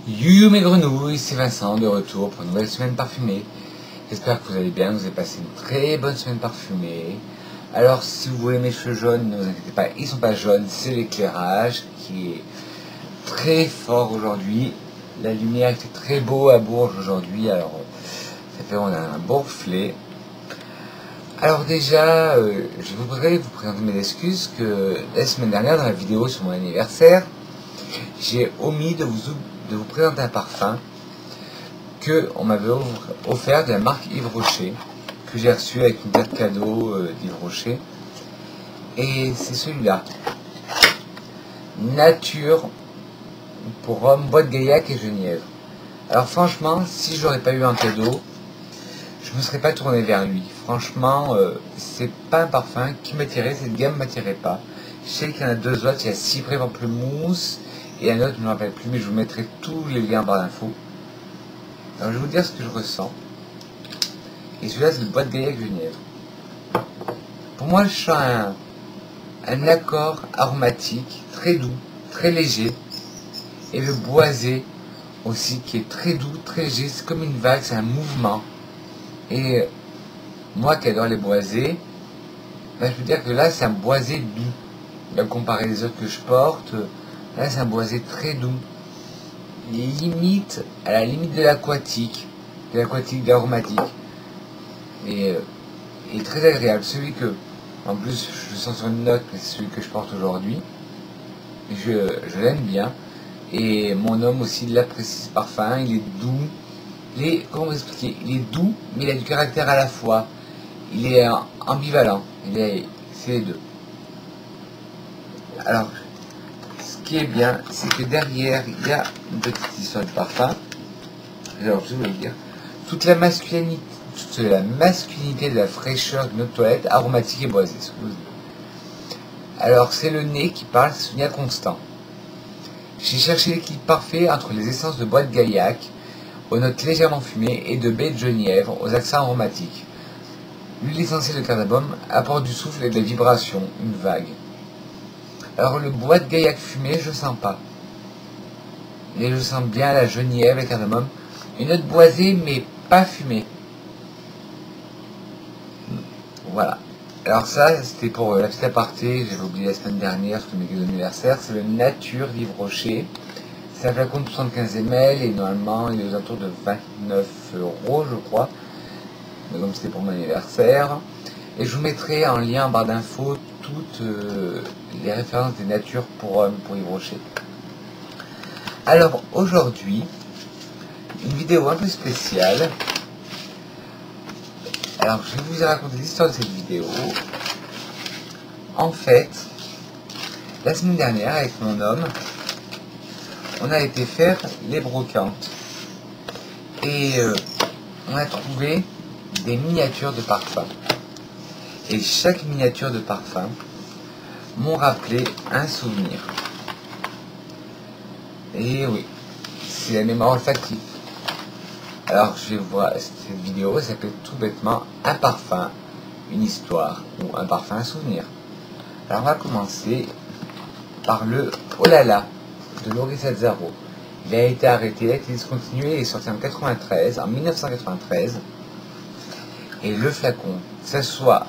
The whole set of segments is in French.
You mes grenouilles, c'est Vincent de retour pour une nouvelle semaine parfumée. J'espère que vous allez bien, vous avez passé une très bonne semaine parfumée. Alors si vous voyez mes cheveux jaunes, ne vous inquiétez pas, ils sont pas jaunes, c'est l'éclairage qui est très fort aujourd'hui. La lumière était très beau à Bourges aujourd'hui, alors ça fait on a un beau reflet. Alors déjà, je voudrais vous présenter mes excuses que la semaine dernière dans la vidéo sur mon anniversaire, j'ai omis de vous présenter un parfum que on m'avait offert de la marque Yves Rocher, que j'ai reçu avec une carte cadeau d'Yves Rocher. Et c'est celui-là. Nature pour homme, bois de Gaillac et Genièvre. Alors franchement, si je n'aurais pas eu un cadeau, je ne me serais pas tourné vers lui. Franchement, c'est pas un parfum qui m'attirait, cette gamme ne m'attirait pas. Je sais qu'il y en a deux autres, il y a Cyprès Pamplemousse et un autre, je ne me rappelle plus, mais je vous mettrai tous les liens en barre d'infos. Alors je vais vous dire ce que je ressens. Et celui-là, c'est le bois de Gaillac Genièvre. Pour moi, je sens un accord aromatique, très doux, très léger. Et le boisé aussi, qui est très doux, très léger. C'est comme une vague, c'est un mouvement. Et moi qui adore les boisés, ben, je veux dire que là, c'est un boisé doux. Là, comparé les autres que je porte, là, c'est un boisé très doux. Il est limite, à la limite de l'aquatique, d'aromatique. Et il est très agréable. Celui que, en plus, je le sens sur une note, mais c'est celui que je porte aujourd'hui. Je l'aime bien. Et mon homme aussi, il apprécie ce parfum. Il est doux. Comment vous expliquer? Il est doux, mais il a du caractère à la fois. Il est ambivalent. C'est les deux. Alors, ce qui est bien, c'est que derrière, il y a une petite histoire de parfum. Alors, je vais vous dire, toute la masculinité de la fraîcheur d'une eau de toilette aromatique et boisée. Alors, c'est le nez qui parle, c'est Sonia Constant. J'ai cherché l'équilibre parfait entre les essences de bois de Gaillac, aux notes légèrement fumées, et de baie de Genièvre, aux accents aromatiques. L'huile essentielle de cardamome apporte du souffle et de la vibration, une vague. Alors, le bois de Gaillac fumé, je sens pas. Mais je sens bien la genièvre et le cardamome. Une note boisée, mais pas fumée. Voilà. Alors ça, c'était pour la petite aparté, j'avais oublié la semaine dernière, sur mes cadeaux d'anniversaire, c'est le Nature d'Yves Rocher. C'est un flacon de 75 ml et normalement il est aux alentours de 29 € je crois. Mais comme c'était pour mon anniversaire. Et je vous mettrai en lien en barre d'infos toutes les références des natures pour hommes pour Yves Rocher. Alors aujourd'hui, une vidéo un peu spéciale. Alors, je vais vous raconter l'histoire de cette vidéo. En fait, la semaine dernière, avec mon homme, on a été faire les brocantes. Et on a trouvé des miniatures de parfum. Et chaque miniature de parfum m'ont rappelé un souvenir. Et oui, c'est la mémoire olfactive. Alors, je vais voir cette vidéo, ça s'appelle tout bêtement un parfum, une histoire, ou un parfum, un souvenir. Alors, on va commencer par le Oh là là de Loris Azzaro. Il a été arrêté, il a été discontinué, il est sorti en 1993. Et le flacon, que ce soit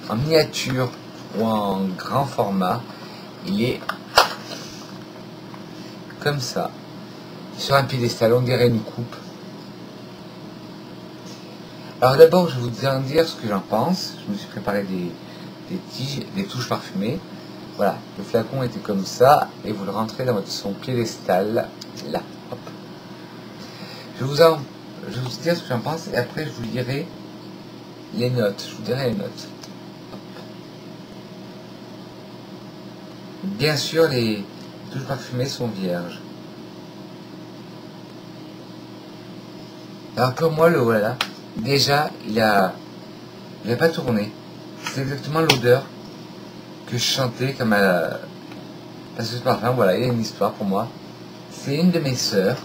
en miniature ou en grand format, il est comme ça. Sur un piédestal, on dirait une coupe. Alors d'abord, je vais vous en dire ce que j'en pense. Je me suis préparé des touches parfumées. Voilà, le flacon était comme ça, et vous le rentrez dans son piédestal, là. Hop. Je vais vous dire ce que j'en pense, et après je vous lirai les notes. Je vous dirai les notes. Hop. Bien sûr, les touches parfumées sont vierges. Alors pour moi, le voilà. Déjà, il a pas tourné. C'est exactement l'odeur que je chantais comme à parce que ce parfum, voilà, il y a une histoire pour moi. C'est une de mes sœurs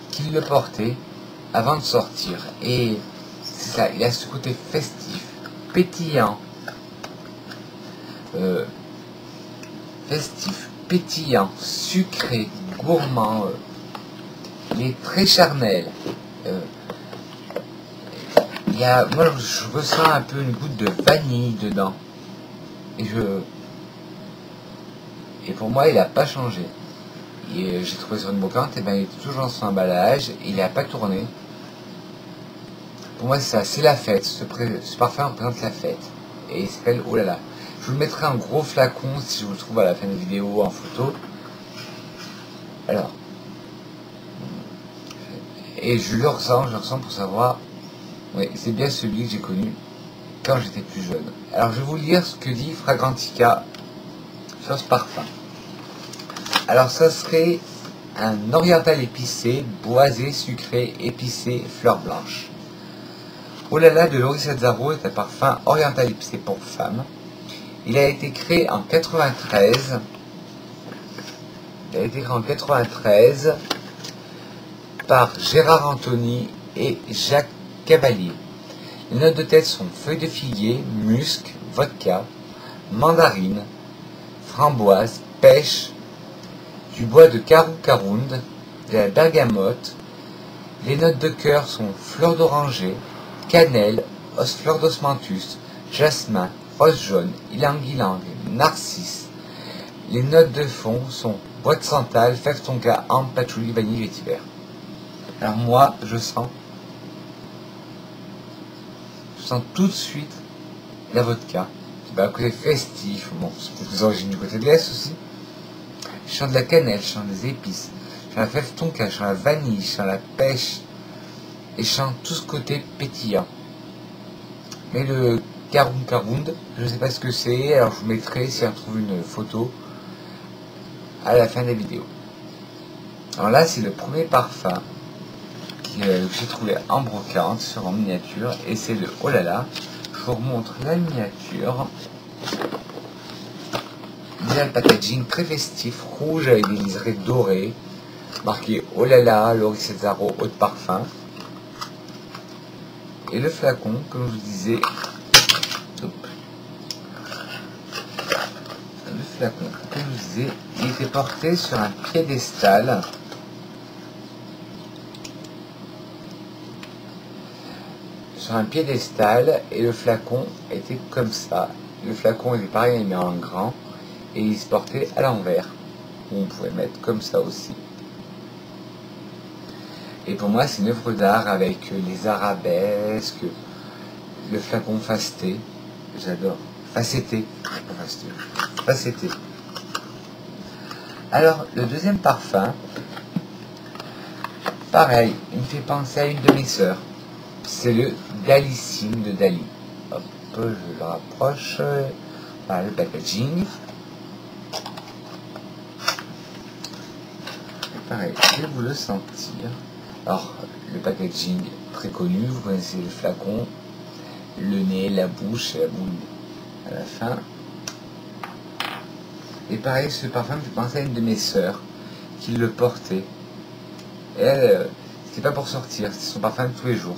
qui le portait avant de sortir. Et c'est ça, il a ce côté festif, pétillant. Festif, pétillant, sucré, gourmand. il est très charnel. Moi, je ressens un peu une goutte de vanille dedans. Et pour moi, il n'a pas changé. J'ai trouvé sur une brocante, et ben, il est toujours dans son emballage, il n'a pas tourné. Pour moi, c'est ça, c'est la fête. Ce parfum représente la fête. Et il s'appelle Oh là là. Je vous le mettrai en gros flacon si je vous le trouve à la fin de la vidéo en photo. Alors. Et je le ressens pour savoir. Oui, c'est bien celui que j'ai connu quand j'étais plus jeune. Alors, je vais vous lire ce que dit Fragrantica sur ce parfum. Alors, ça serait un oriental épicé, boisé, sucré, épicé, fleurs blanches. Oh là là de Loris Azzaro est un parfum oriental épicé pour femmes. Il a été créé en 93. Par Gérard Anthony et Jacques Cavalier. Les notes de tête sont feuilles de figuier, musc, vodka, mandarine, framboise, pêche, du bois de caround, de la bergamote. Les notes de cœur sont fleur d'oranger, cannelle, fleur d'osmanthus, jasmin, rose jaune, ylang-ylang, narcisse. Les notes de fond sont bois de santal, fève tonka, ambre, patchouli, vanille, vétiver. Alors moi, je sens tout de suite la vodka. C'est un côté festif, bon, c'est des origines du côté de l'Est aussi. Je sens de la cannelle, je sens des épices, je sens la fève tonka, je sens la vanille, je sens la pêche, et je sens tout ce côté pétillant. Mais le caround, je ne sais pas ce que c'est, alors je vous mettrai, si on trouve une photo, à la fin de la vidéo. Alors là, c'est le premier parfum que j'ai trouvé en brocante, en miniature, et c'est le Oh là là. Je vous remontre la miniature. Il y a le packaging très festif, rouge avec des liserés dorés, marqué Oh là là, Loris Azzaro, eau de parfum. Et le flacon, comme je vous disais, il était porté sur un piédestal. Et le flacon était comme ça. Le flacon était pareil, mais en grand, et il se portait à l'envers. On pouvait mettre comme ça aussi. Et pour moi, c'est une œuvre d'art avec les arabesques, le flacon facetté. J'adore. Facetté. Facetté. Alors, le deuxième parfum, pareil, il me fait penser à une de mes sœurs. C'est le Dalissime de Dali. Hop, je le rapproche. Voilà le packaging. Et pareil, je vais vous le sentir. Alors, le packaging très connu, vous connaissez le flacon, le nez, la bouche et la boule à la fin. Et pareil, ce parfum me fait penser à une de mes sœurs qui le portait. Et elle, c'était pas pour sortir, c'était son parfum de tous les jours.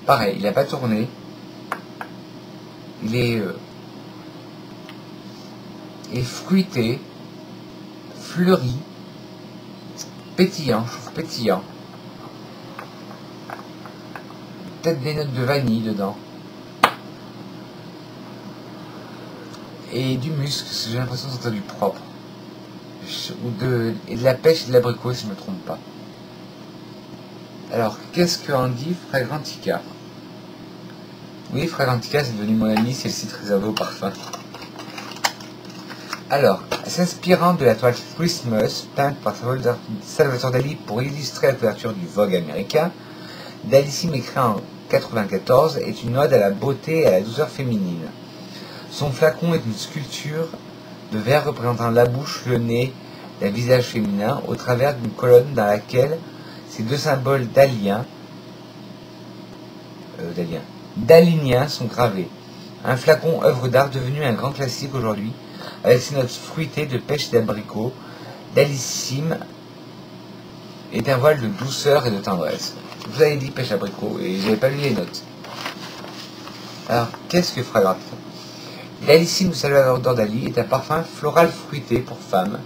Pareil, il n'a pas tourné. Il est fruité, fleuri, pétillant, je trouve pétillant. Peut-être des notes de vanille dedans. Et du musc, j'ai l'impression que c'est du propre. Et de la pêche et de l'abricot, si je ne me trompe pas. Alors, qu'est-ce qu'en dit Fragrantica? Oui, Fragrantica, c'est devenu mon ami, c'est le site réservé au parfum. Alors, s'inspirant de la toile Christmas, peinte par Salvatore Dali pour illustrer la couverture du Vogue américain, Dalissime, écrit en 1994, est une ode à la beauté et à la douceur féminine. Son flacon est une sculpture de verre représentant la bouche, le nez, le visage féminin, au travers d'une colonne dans laquelle ces deux symboles daliniens sont gravés. Un flacon œuvre d'art devenu un grand classique aujourd'hui, avec ses notes fruitées de pêche et d'abricot. Dalissime est un voile de douceur et de tendresse. Je vous avais dit pêche abricot et j'avais pas lu les notes. Alors, qu'est-ce que Fragrantica? Dalissime de Salvatore Dali est un parfum floral fruité pour femmes,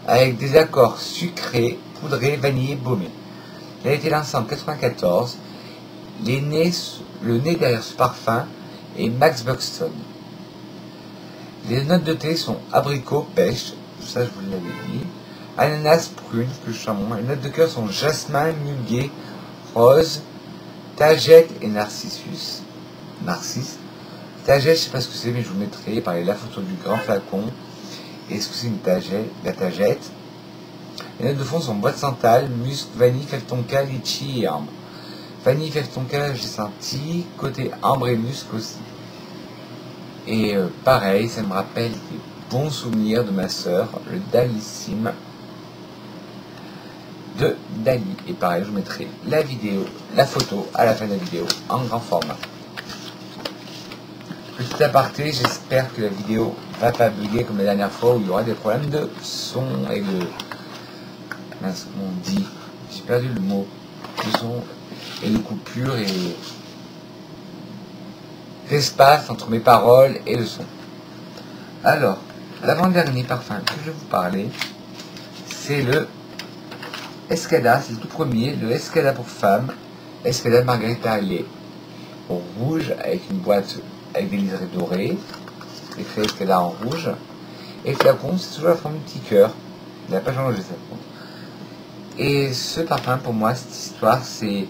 avec des accords sucrés poudré vanillé baumé. Il a été lancé en 1994. Le nez derrière ce parfum est Max Buxton. Les notes de thé sont abricot, pêche, ça je vous l'avais dit, ananas, prune, plus chamon. Les notes de cœur sont jasmin, muguet, rose, tagette et narcisse. Tagette, je sais pas ce que c'est, mais je vous mettrai par la photo du grand flacon. Et ce que c'est une tagette, la tagette. Les notes de fond sont bois de santal, musc, vanille, fève tonka, litchi et ambre. Vanille, fève tonka, j'ai senti, côté ambre et musc aussi. Et pareil, ça me rappelle des bons souvenirs de ma sœur, le Dalissime de Dali. Et pareil, je vous mettrai la photo à la fin de la vidéo en grand format. Petit aparté, j'espère que la vidéo va pas bugger comme la dernière fois où il y aura des problèmes de son et de... Mince, comment on dit? J'ai perdu le mot. De son et de coupure et l'espace entre mes paroles et le son. Alors, l'avant-dernier parfum que je vais vous parler, c'est le Escada, c'est le tout premier, le Escada pour femme, Escada Margarita Lait, au rouge avec une boîte avec des liserés dorés, écrit Escada en rouge, et le flacon, c'est toujours la forme du petit cœur, il n'a pas changé ça. Et ce parfum, pour moi, cette histoire, c'est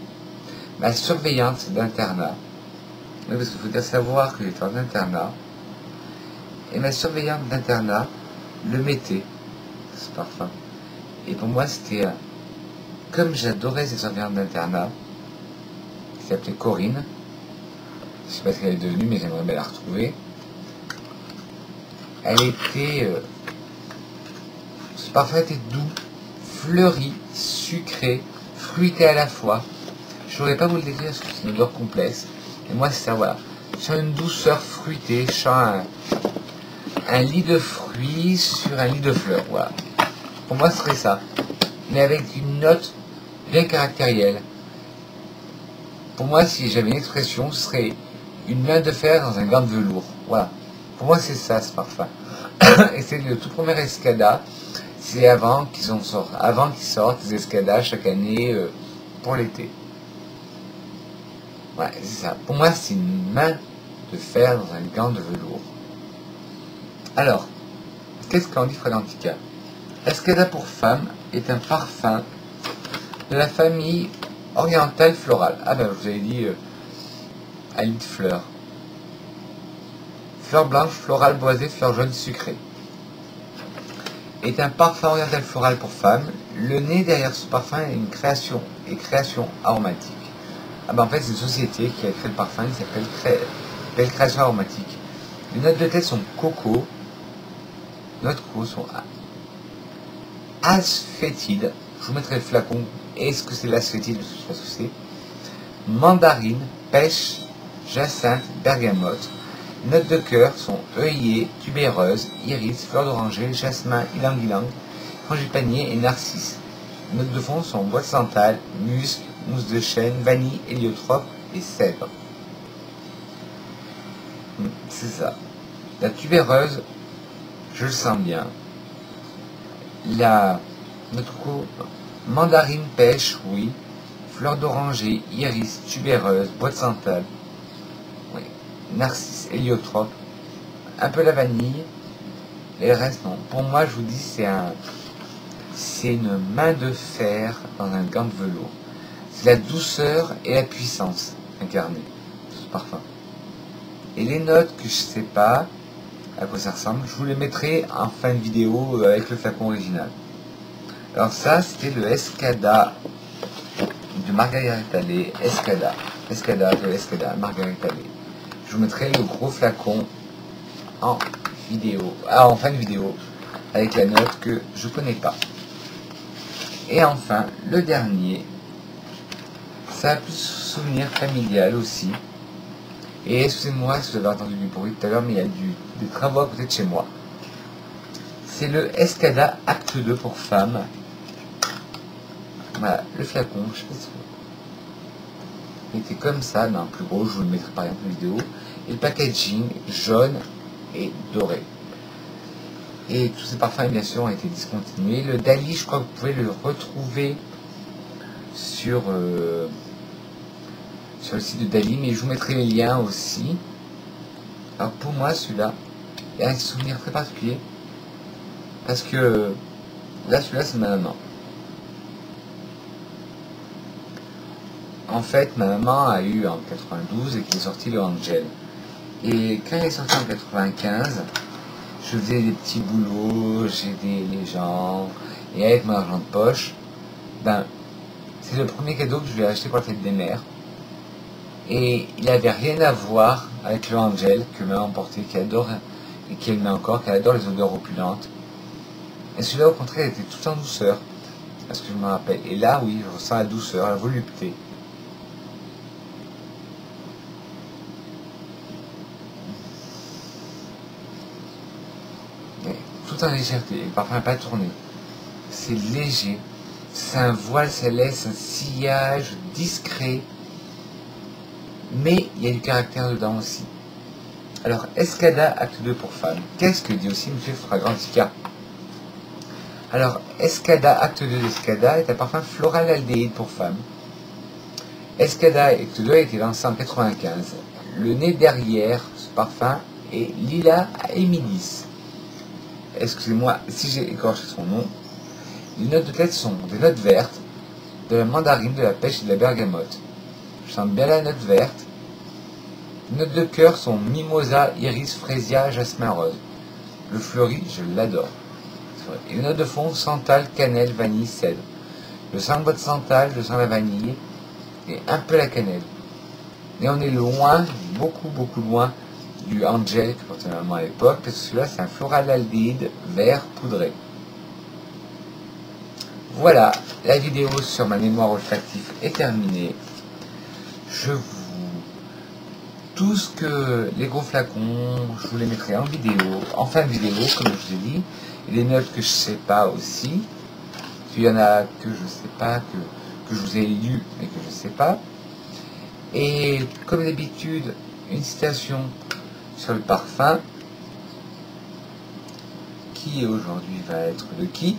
ma surveillante d'internat. Oui, parce qu'il faut bien savoir que j'étais en internat, et ma surveillante d'internat le mettait, ce parfum. Et pour moi, c'était... Comme j'adorais cette surveillante d'internat, qui s'appelait Corinne, je sais pas ce qu'elle est devenue, mais j'aimerais bien la retrouver. Elle était... ce parfum était doux, fleuri, sucré, fruité à la fois. Je ne saurais pas vous le décrire parce que c'est une odeur complexe. Et moi, c'est ça, voilà. Je sens une douceur fruitée, je sens un lit de fruits sur un lit de fleurs, voilà. Pour moi, ce serait ça. Mais avec une note bien caractérielle. Pour moi, si j'avais une expression, ce serait une main de fer dans un gant de velours. Voilà. Pour moi, c'est ça, ce parfum. Et c'est le tout premier Escada. C'est avant qu'ils sortent des Escada chaque année pour l'été. Ouais, c'est ça. Pour moi, c'est une main de fer dans un gant de velours. Alors, qu'est-ce qu'en dit Fragrantica? Escada pour femme est un parfum de la famille orientale florale. Ah ben, je vous avais dit à lit de fleurs. Fleurs blanches, florales, boisées, fleurs jaunes, sucrées. Est un parfum oriental floral pour femme. Le nez derrière ce parfum est une création aromatique. Ah ben en fait, c'est une société qui a créé le parfum, il s'appelle Création Aromatique. Les notes de tête sont coco. Les notes coco sont asphétide. Je vous mettrai le flacon. Est-ce que c'est l'asphétide? Je ne sais pas ce que c'est. Mandarine, pêche, jacinthe, bergamote. Les notes de cœur sont œillet, tubéreuse, iris, fleur d'oranger, jasmin, ylang-ylang, frangipanier et narcisse. Les notes de fond sont bois de santal, musc, mousse de chêne, vanille, héliotrope et cèdre. C'est ça. La tubéreuse, je le sens bien. Notre mandarine, pêche, oui. Fleur d'oranger, iris, tubéreuse, bois de santal. Oui. Narcisse, héliotrope. Un peu la vanille. Et le reste, non. Pour moi, je vous dis, c'est une main de fer dans un gant de velours. C'est la douceur et la puissance incarnée, ce parfum. Et les notes que je sais pas à quoi ça ressemble, je vous les mettrai en fin de vidéo avec le flacon original. Alors ça, c'était le Escada de Margarita Lait, Escada de Escada, Margarita Lait. Je vous mettrai le gros flacon en fin de vidéo, avec la note que je connais pas. Et enfin, le dernier, ça a plus souvenir familial aussi. Et excusez-moi si vous avez entendu du bruit tout à l'heure, mais il y a des travaux à côté de chez moi. C'est le Escada Acte 2 pour femmes. Voilà, le flacon, je sais pas si il était comme ça, mais en plus gros, je vous le mettrai par exemple en vidéo. Et le packaging jaune et doré. Et tous ces parfums, bien sûr, ont été discontinués. Le Dali, je crois que vous pouvez le retrouver sur le site de Dali, mais je vous mettrai les liens aussi. Alors pour moi, celui-là, il y a un souvenir très particulier. Parce que là, celui-là, c'est ma maman. En fait, ma maman a eu en 92 et qu'il est sorti le Angel. Et quand il est sorti en 95, je faisais des petits boulots, j'aidais les gens, et avec mon argent de poche, ben, c'est le premier cadeau que je lui ai acheté pour la fête des mères. Et il n'avait rien à voir avec le Angel que maman portait, qu'elle adore, et qu'elle met encore, qu'elle adore les odeurs opulentes. Et celui-là, au contraire, était tout en douceur, parce que je me rappelle. Et là, oui, je ressens la douceur, la volupté. Mais tout en légèreté, le parfum n'a pas tourné. C'est léger, c'est un voile céleste, un sillage discret, mais il y a du caractère dedans aussi. Alors, Escada, acte 2 pour femmes. Qu'est-ce que dit aussi M. Fragrantica? Alors, Escada, acte 2 d'Escada est un parfum floral aldéhyde pour femmes. Escada, acte 2 a été lancé en 95. Le nez derrière ce parfum est Lila Emilis. Excusez-moi si j'ai écorché son nom. Les notes de tête sont des notes vertes, de la mandarine, de la pêche et de la bergamote. Je sens bien la note verte. Les notes de cœur sont mimosa, iris, frésia, jasmin rose. Le fleuri, je l'adore. Et les notes de fond, santal, cannelle, vanille, cèdre. Je sens le bois de santal, je sens la vanille et un peu la cannelle. Et on est loin, beaucoup loin du Angel que portait maman à l'époque, parce que celui-là c'est un floral aldéhyde vert poudré. Voilà, la vidéo sur ma mémoire olfactive est terminée. Tout ce que les gros flacons, je vous les mettrai en vidéo, en fin de vidéo, comme je vous ai dit. Et les notes que je sais pas aussi. Il y en a que je sais pas, que je vous ai lu mais que je sais pas. Et comme d'habitude, une citation sur le parfum, qui aujourd'hui va être de qui?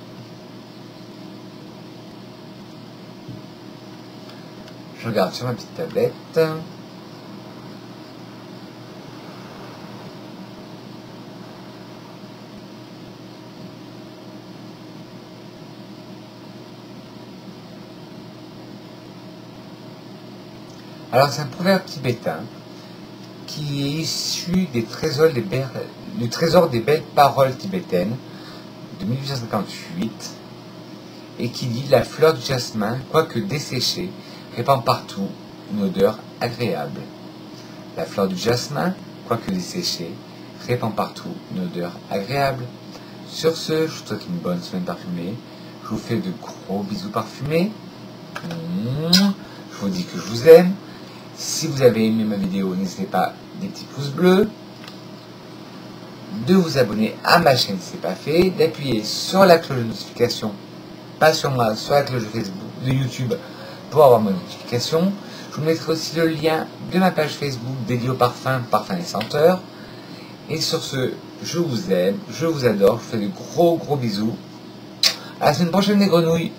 Je regarde sur ma petite tablette. Alors c'est un proverbe tibétain qui est issu du trésor des belles paroles tibétaines de 1858 et qui dit: la fleur du jasmin, quoique desséchée, répand partout une odeur agréable. La fleur du jasmin, quoique desséchée, répand partout une odeur agréable. Sur ce, je vous souhaite une bonne semaine parfumée. Je vous fais de gros bisous parfumés. Je vous dis que je vous aime. Si vous avez aimé ma vidéo, n'hésitez pas des petits pouces bleus, de vous abonner à ma chaîne si ce n'est pas fait, d'appuyer sur la cloche de notification, pas sur moi, sur la cloche de Facebook, de YouTube, pour avoir ma notification. Je vous mettrai aussi le lien de ma page Facebook dédiée au parfum, parfum et senteurs. Et sur ce, je vous aime, je vous adore, je vous fais de gros bisous. À la semaine prochaine les grenouilles.